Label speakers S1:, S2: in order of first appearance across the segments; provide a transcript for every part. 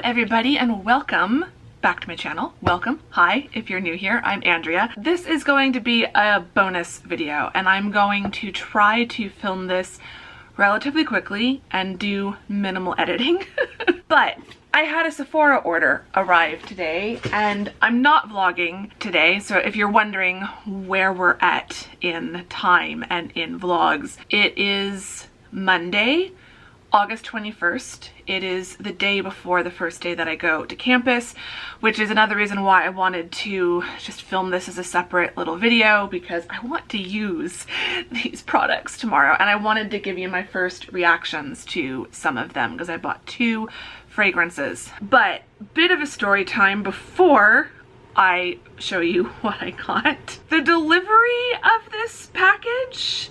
S1: everybody, and welcome back to my channel. Welcome. Hi, if you're new here, I'm Andrea. This is going to be a bonus video, and I'm going to try to film this relatively quickly and do minimal editing. But I had a Sephora order arrive today, and I'm not vlogging today, so if you're wondering where we're at in time and in vlogs, it is Monday, August 21st. It is the day before the first day that I go to campus, which is another reason why I wanted to just film this as a separate little video, because I want to use these products tomorrow, and I wanted to give you my first reactions to some of them because I bought 2 fragrances. But bit of a story time before I show you what I got. The delivery of this package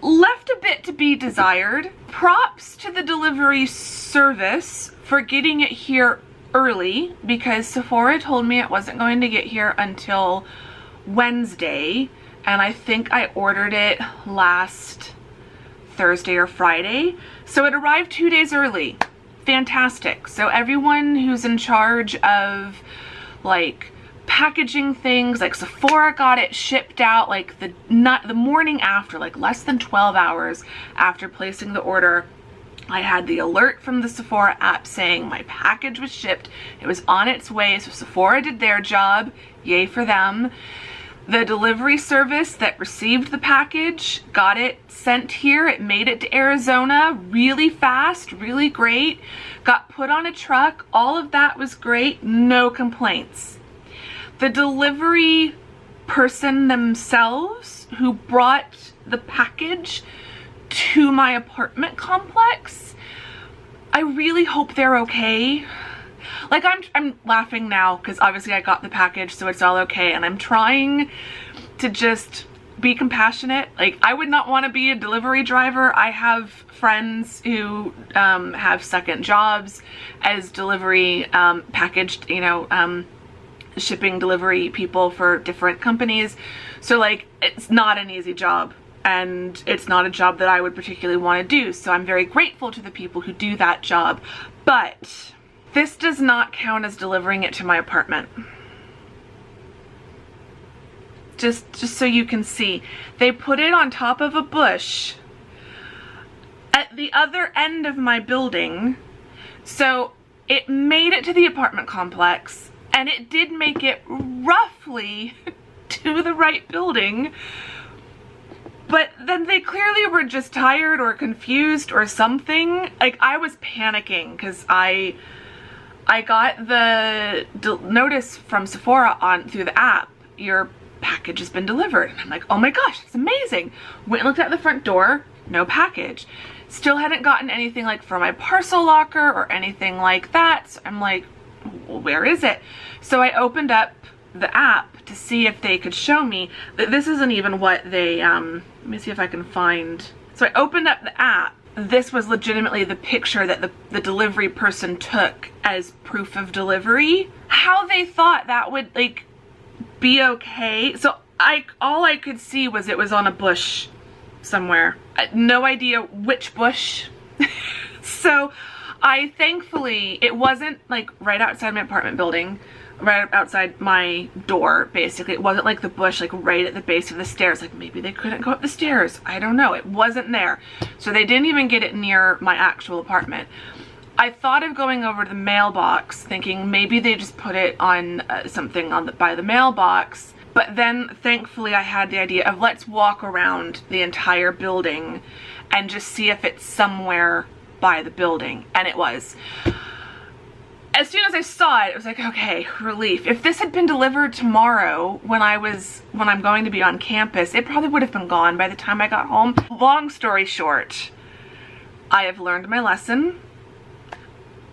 S1: left a bit to be desired. Props to the delivery service for getting it here early, because Sephora told me it wasn't going to get here until Wednesday, and I think I ordered it last Thursday or Friday, so it arrived 2 days early. Fantastic. So everyone who's in charge of like packaging things, like Sephora got it shipped out like the morning after, like less than 12 hours after placing the order. I had the alert from the Sephora app saying my package was shipped. It was on its way, so Sephora did their job. Yay for them. The delivery service that received the package got it sent here. It made it to Arizona really fast, really great. Got put on a truck. All of that was great. No complaints. The delivery person themselves who brought the package to my apartment complex, I really hope they're okay. Like, I'm laughing now because obviously I got the package, so it's all okay, and I'm trying to just be compassionate. Like, I would not want to be a delivery driver. I have friends who have second jobs as delivery packaged, shipping delivery people for different companies. So like, it's not an easy job, and it's not a job that I would particularly want to do. So I'm very grateful to the people who do that job, but this does not count as delivering it to my apartment. Just so you can see, they put it on top of a bush at the other end of my building. So it made it to the apartment complex, and it did make it roughly to the right building, but then they clearly were just tired or confused or something. Like, I was panicking because I got the notice from Sephora through the app, your package has been delivered. And I'm like, oh my gosh, it's amazing. Went and looked at the front door, no package. Still hadn't gotten anything like for my parcel locker or anything like that. So I'm like, where is it? So I opened up the app to see if they could show me. This isn't even what they, let me see if I can find. So I opened up the app. This was legitimately the picture that the delivery person took as proof of delivery. How they thought that would like be okay. So all I could see was it was on a bush somewhere. No idea which bush. So thankfully, it wasn't like right outside my apartment building, right outside my door, basically. It wasn't like the bush, like right at the base of the stairs. Like, maybe they couldn't go up the stairs. I don't know. It wasn't there. So they didn't even get it near my actual apartment. I thought of going over to the mailbox, thinking maybe they just put it on something by the mailbox. But then, thankfully, I had the idea of let's walk around the entire building and just see if it's somewhere by the building. And it was. As soon as I saw it, it was like, okay, relief. If this had been delivered tomorrow when I'm going to be on campus, it probably would have been gone by the time I got home. Long story short, I have learned my lesson.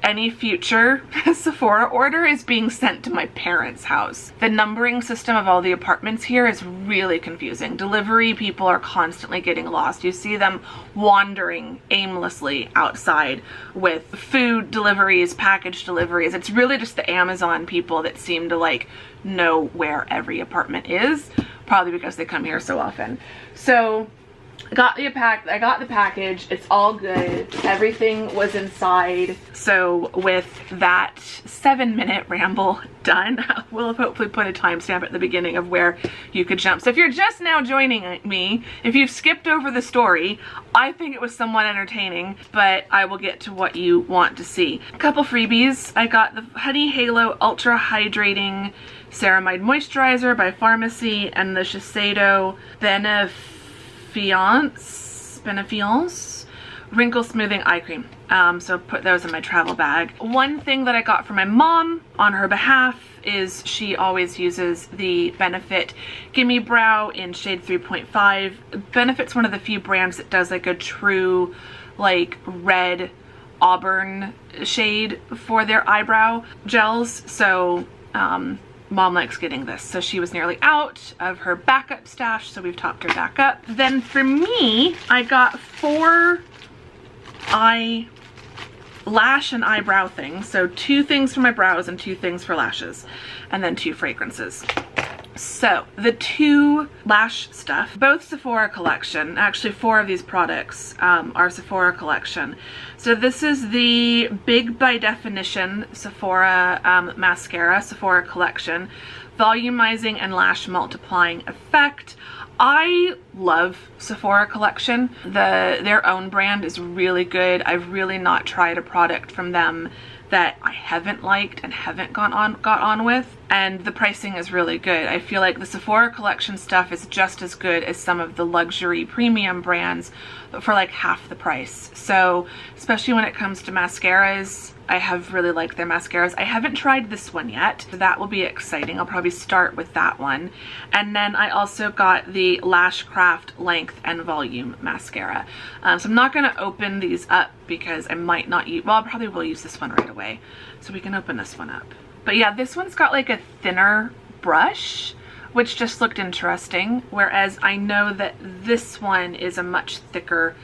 S1: Any future Sephora order is being sent to my parents' house. The numbering system of all the apartments here is really confusing. Delivery people are constantly getting lost. You see them wandering aimlessly outside with food deliveries, package deliveries. It's really just the Amazon people that seem to like know where every apartment is, probably because they come here so often. So I got the package. It's all good. Everything was inside. So with that 7-minute ramble done, we'll have hopefully put a timestamp at the beginning of where you could jump. So if you're just now joining me, if you've skipped over the story, I think it was somewhat entertaining, but I will get to what you want to see. A couple freebies. I got the Honey Halo Ultra Hydrating Ceramide Moisturizer by Pharmacy and the Shiseido Benefiance Wrinkle Smoothing Eye Cream. So put those in my travel bag. One thing that I got for my mom on her behalf is she always uses the Benefit Gimme Brow in shade 3.5. Benefit's one of the few brands that does like a true like red auburn shade for their eyebrow gels. So Mom likes getting this. So she was nearly out of her backup stash, so we've topped her back up. Then for me, I got 4 lash and eyebrow things. So 2 things for my brows and 2 things for lashes, and then 2 fragrances. So the 2 lash stuff, both Sephora collection, actually 4 of these products are Sephora collection. So this is the Big by Definition Sephora mascara, Sephora collection, volumizing and lash multiplying effect. I love Sephora collection. Their own brand is really good. I've really not tried a product from them that I haven't liked and haven't got on with, and the pricing is really good. I feel like the Sephora collection stuff is just as good as some of the luxury premium brands, but for like half the price. So especially when it comes to mascaras, I have really liked their mascaras. I haven't tried this one yet, so that will be exciting. I'll probably start with that one. And then I also got the Lashcraft Length and Volume mascara. So I'm not going to open these up because I might not use, well, I probably will use this one right away. So we can open this one up. But yeah, this one's got like a thinner brush, which just looked interesting. Whereas I know that this one is a much thicker,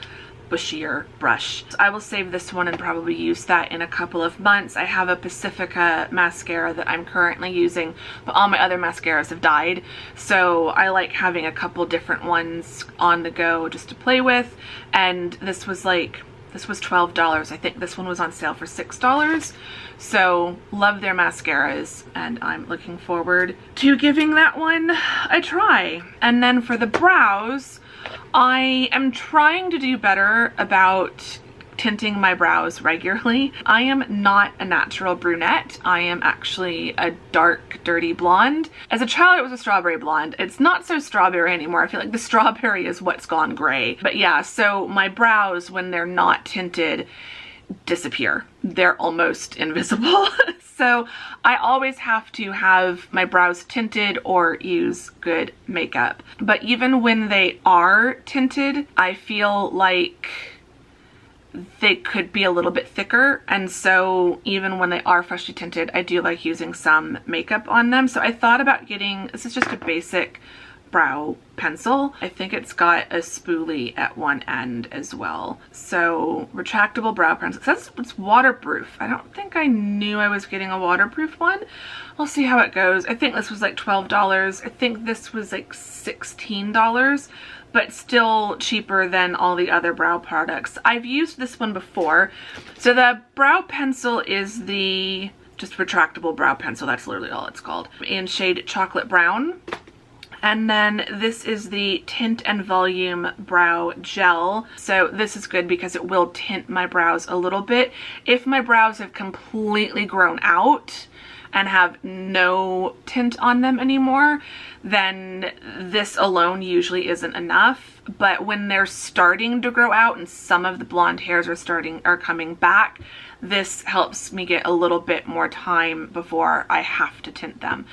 S1: bushier brush. So I will save this one and probably use that in a couple of months. I have a Pacifica mascara that I'm currently using, but all my other mascaras have died. So I like having a couple different ones on the go just to play with. And this was $12. I think this one was on sale for $6. So love their mascaras, and I'm looking forward to giving that one a try. And then for the brows, I am trying to do better about tinting my brows regularly. I am not a natural brunette. I am actually a dark, dirty blonde. As a child, it was a strawberry blonde. It's not so strawberry anymore. I feel like the strawberry is what's gone gray. But yeah, so my brows, when they're not tinted, disappear. They're almost invisible. So I always have to have my brows tinted or use good makeup. But even when they are tinted, I feel like they could be a little bit thicker, and so even when they are freshly tinted, I do like using some makeup on them. So I thought about getting, this is just a basic brow pencil. I think it's got a spoolie at one end as well. So retractable brow pencil. It says it's waterproof. I don't think I knew I was getting a waterproof one. I'll see how it goes. I think this was like $12. I think this was like $16, but still cheaper than all the other brow products. I've used this one before. So the brow pencil is the just retractable brow pencil. That's literally all it's called. In shade Chocolate Brown. And then this is the Tint and Volume Brow Gel. So this is good because it will tint my brows a little bit. If my brows have completely grown out and have no tint on them anymore, then this alone usually isn't enough. But when they're starting to grow out and some of the blonde hairs are coming back, this helps me get a little bit more time before I have to tint them.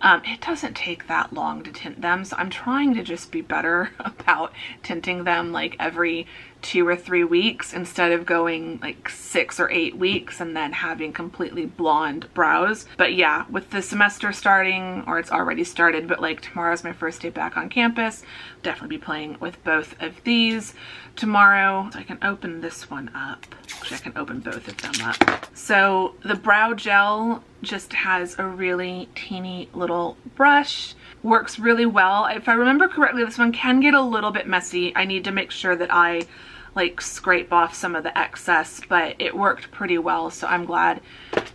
S1: It doesn't take that long to tint them, so I'm trying to just be better about tinting them like every 2 or 3 weeks instead of going like 6 or 8 weeks and then having completely blonde brows. But yeah, with the semester starting, or it's already started, but like tomorrow's my first day back on campus, definitely be playing with both of these tomorrow. So I can open this one up. Actually, I can open both of them up. So the brow gel just has a really teeny little brush. Works really well. If I remember correctly, this one can get a little bit messy. I need to make sure that I like scrape off some of the excess, but it worked pretty well, so I'm glad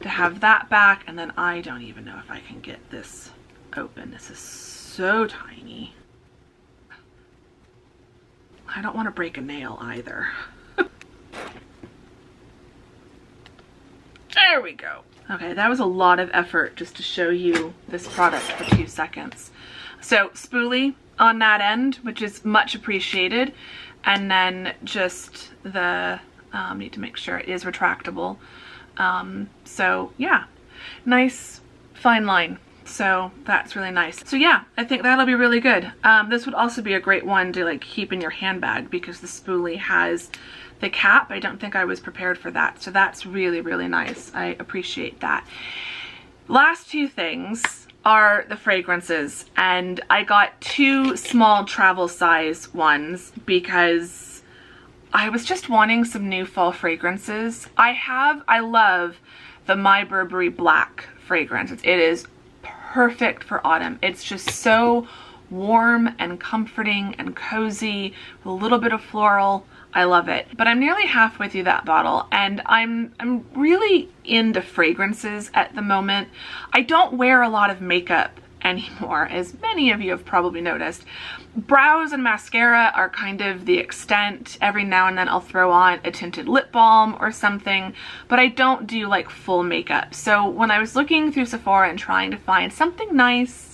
S1: to have that back. And then I don't even know if I can get this open. This is so tiny. I don't want to break a nail either. There we go. Okay, that was a lot of effort just to show you this product for 2 seconds. So spoolie on that end, which is much appreciated. And then just the, need to make sure it is retractable. So yeah, nice fine line. So that's really nice. So yeah, I think that'll be really good. This would also be a great one to like keep in your handbag because the spoolie has the cap. I don't think I was prepared for that. So that's really, really nice. I appreciate that. Last 2 things are the fragrances, and I got 2 small travel size ones because I was just wanting some new fall fragrances. I love the My Burberry Black fragrance. It is perfect for autumn. It's just so warm and comforting and cozy with a little bit of floral. I love it. But I'm nearly halfway through that bottle and I'm really into fragrances at the moment. I don't wear a lot of makeup anymore, as many of you have probably noticed. Brows and mascara are kind of the extent. Every now and then I'll throw on a tinted lip balm or something, but I don't do like full makeup. So when I was looking through Sephora and trying to find something nice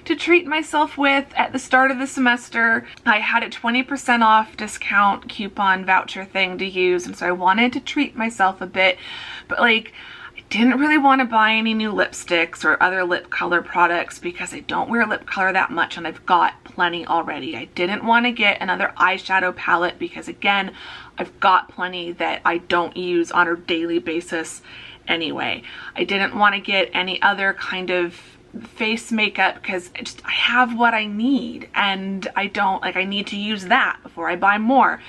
S1: to treat myself with at the start of the semester, I had a 20% off discount coupon voucher thing to use, and so I wanted to treat myself a bit, but like I didn't really want to buy any new lipsticks or other lip color products because I don't wear lip color that much and I've got plenty already. I didn't want to get another eyeshadow palette because again, I've got plenty that I don't use on a daily basis anyway. I didn't want to get any other kind of face makeup because I have what I need and I need to use that before I buy more.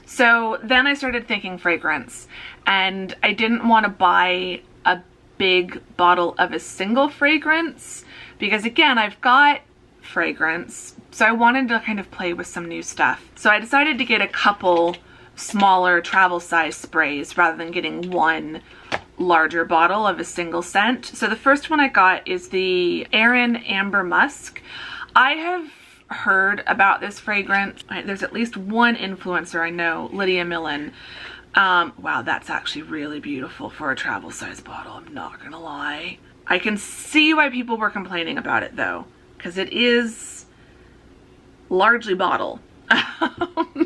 S1: So then I started thinking fragrance, and I didn't want to buy a big bottle of a single fragrance because again, I've got fragrance, so I wanted to kind of play with some new stuff. So I decided to get a couple smaller travel size sprays rather than getting one larger bottle of a single scent. So the first one I got is the Erin Amber Musk. I have heard about this fragrance. There's at least one influencer I know, Lydia Millen. Wow, that's actually really beautiful for a travel size bottle, I'm not gonna lie. I can see why people were complaining about it though, because it is largely bottle.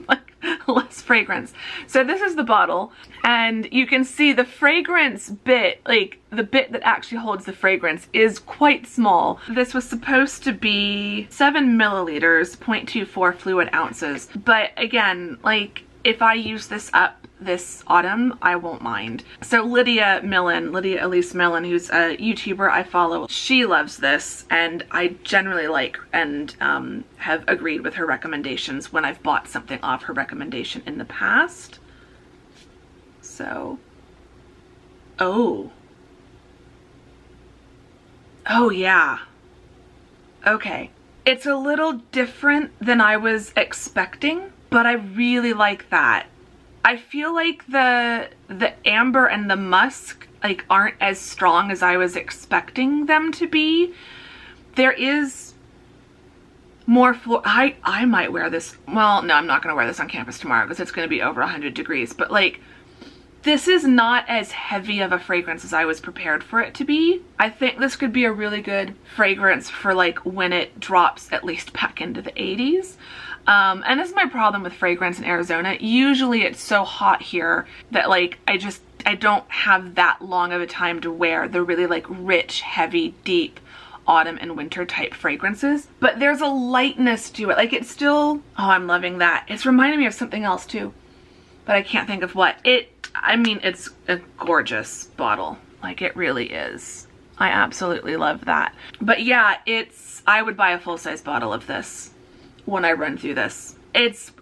S1: Like less fragrance. So this is the bottle, and you can see the fragrance bit, like the bit that actually holds the fragrance, is quite small. This was supposed to be 7 milliliters, 0.24 fluid ounces, but again, like if I use this up this autumn, I won't mind. So Lydia Elise Millen, who's a YouTuber I follow, she loves this, and I generally like and have agreed with her recommendations when I've bought something off her recommendation in the past. So, oh yeah, okay. It's a little different than I was expecting, but I really like that. I feel like the amber and the musk like aren't as strong as I was expecting them to be. There is more I might wear this. Well, no, I'm not gonna wear this on campus tomorrow because it's gonna be over 100 degrees, but like this is not as heavy of a fragrance as I was prepared for it to be. I think this could be a really good fragrance for like when it drops at least back into the 80s. And this is my problem with fragrance in Arizona. Usually it's so hot here that like I don't have that long of a time to wear the really like rich, heavy, deep autumn and winter type fragrances. But there's a lightness to it. Like it's still, oh, I'm loving that. It's reminding me of something else too, but I can't think of what. I mean, it's a gorgeous bottle. Like it really is. I absolutely love that. But yeah, I would buy a full-size bottle of this when I run through this. It's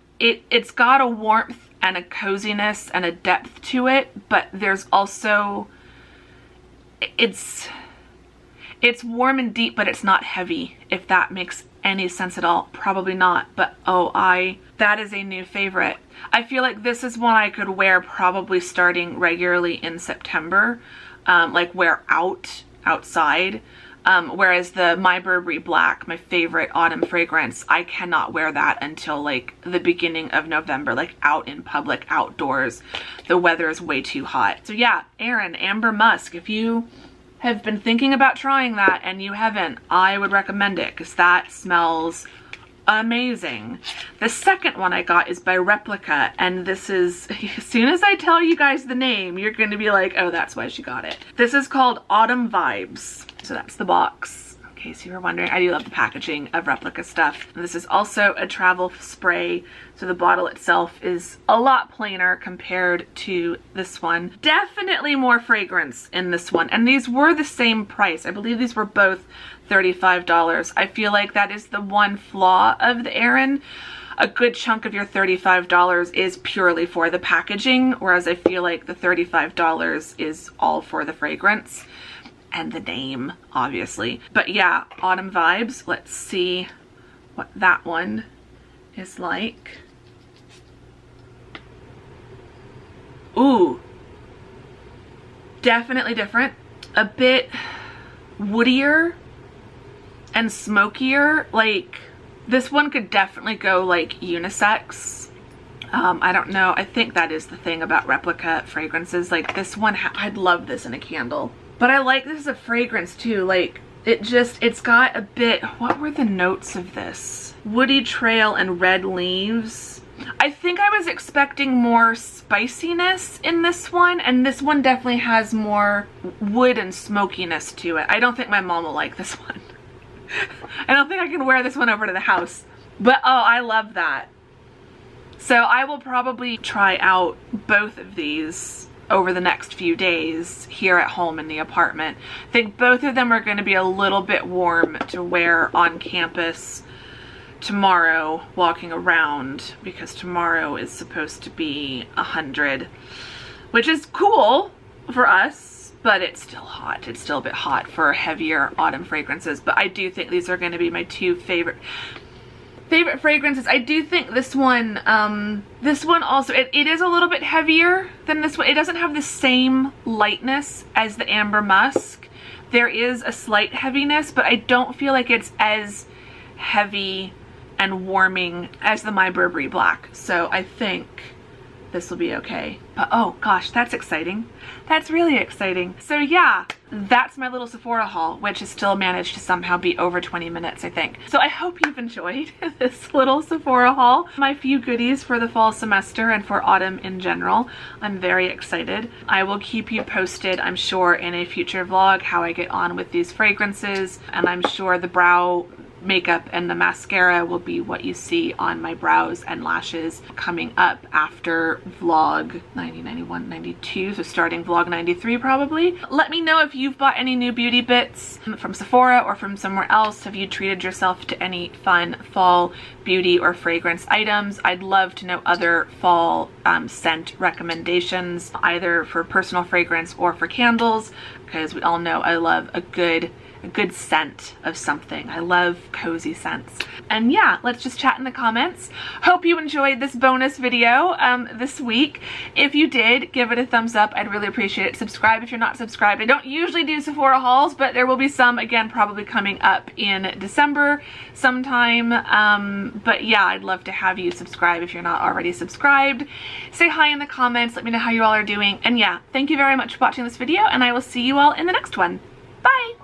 S1: got a warmth and a coziness and a depth to it, but there's also, it's It's warm and deep, but it's not heavy, if that makes any sense at all. Probably not, but that is a new favorite. I feel like this is one I could wear probably starting regularly in September, like wear outside. Whereas the My Burberry Black, my favorite autumn fragrance, I cannot wear that until like the beginning of November, like out in public, outdoors. The weather is way too hot. So yeah, Erin, Amber Musk, if you have been thinking about trying that and you haven't, I would recommend it because that smells amazing. The second one I got is by Replica, and this is, as soon as I tell you guys the name, you're going to be like, oh, that's why she got it. This is called Autumn Vibes. So that's the box, in case you were wondering. I do love the packaging of Replica stuff. And this is also a travel spray, so the bottle itself is a lot plainer compared to this one. Definitely more fragrance in this one, and these were the same price. I believe these were both $35. I feel like that is the one flaw of the Erin. A good chunk of your $35 is purely for the packaging, whereas I feel like the $35 is all for the fragrance and the name, obviously. But yeah, Autumn Vibes. Let's see what that one is like. Ooh, definitely different. A bit woodier and smokier. Like, this one could definitely go like unisex. I don't know. I think that is the thing about Replica fragrances. Like this one, I'd love this in a candle. But I like this as a fragrance too. Like it's got a bit, what were the notes of this? Woody trail and red leaves. I think I was expecting more spiciness in this one, and this one definitely has more wood and smokiness to it. I don't think my mom will like this one. I don't think I can wear this one over to the house. But oh, I love that. So I will probably try out both of these over the next few days here at home in the apartment. I think both of them are going to be a little bit warm to wear on campus tomorrow walking around, because tomorrow is supposed to be 100, which is cool for us, but it's still hot. It's still a bit hot for heavier autumn fragrances. But I do think these are going to be my two favorite fragrances. I do think this one also, it is a little bit heavier than this one. It doesn't have the same lightness as the Amber Musk. There is a slight heaviness, but I don't feel like it's as heavy and warming as the My Burberry Black. So I think this will be okay. But oh gosh, that's exciting. That's really exciting. So yeah, that's my little Sephora haul, which has still managed to somehow be over 20 minutes, I think. So I hope you've enjoyed this little Sephora haul. My few goodies for the fall semester and for autumn in general. I'm very excited. I will keep you posted, I'm sure, in a future vlog how I get on with these fragrances, and I'm sure the brow makeup and the mascara will be what you see on my brows and lashes coming up after vlog 90, 91, 92, so starting vlog 93 probably. Let me know if you've bought any new beauty bits from Sephora or from somewhere else. Have you treated yourself to any fun fall beauty or fragrance items? I'd love to know other fall scent recommendations, either for personal fragrance or for candles, because we all know I love a good scent of something. I love cozy scents. And yeah, let's just chat in the comments. Hope you enjoyed this bonus video this week. If you did, give it a thumbs up. I'd really appreciate it. Subscribe if you're not subscribed. I don't usually do Sephora hauls, but there will be some, again, probably coming up in December sometime. But yeah, I'd love to have you subscribe if you're not already subscribed. Say hi in the comments. Let me know how you all are doing. And yeah, thank you very much for watching this video, and I will see you all in the next one. Bye!